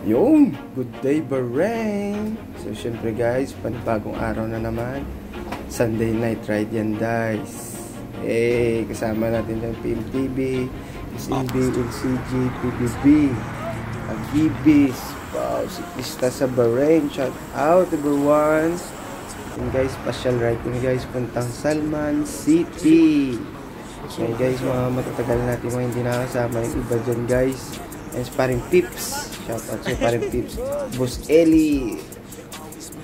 Yung good day Bahrain. So syempre guys, panibagong araw na naman. Sunday night ride yan guys. Kasama natin yung PMTV, SNB, LCG, PBB, Agibis, wow, siklista sa Bahrain. Shout out everyone. And guys, special ride ko guys, puntang Salman City. And guys, mga matatagal natin mga hindi nakasama yung iba dyan guys. And paring Pips, shout out sa paring Pips, Boss Eli,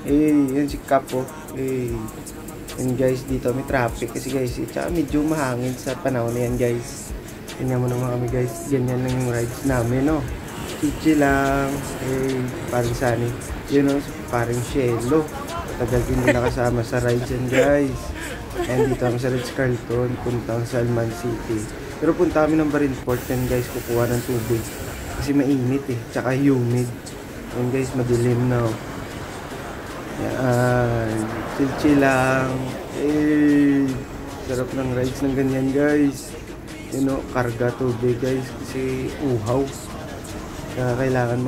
yan si Capo. And guys, dito may traffic kasi guys, tsaka medyo mahangin sa panahon na yan guys. Tingnan mo naman kami guys, ganyan lang yung rides namin, no? Chichi lang, paring Sunny, yun o, paring Shelo, tagal din nakasama sa rides yan guys. And dito kami sa Ritz Carlton, puntang Salman City. Pero punta kami ng Marineford yan guys, kukuha ng tubig. Kasi mainit tsaka humid. Yan guys, madilim na. Yan, chill lang. Sarap ng rides ng ganyan guys. You know, karga tubig guys, kasi uhaw. Kaya kailangan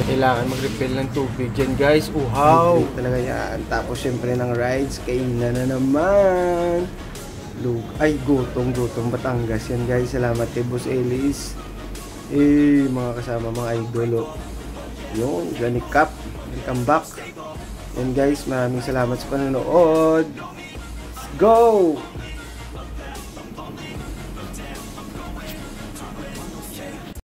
kailangan mag-refill ng tubig yan guys, uhaw. Talaga yan. Tapos syempre ng rides, kainan na naman. Gutong Batangas yan guys. Salamat kay Boss Ellis. Mga kasama, mga idolo. Yun, Johnny Cap, welcome back. And guys, maraming salamat sa panonood. Go!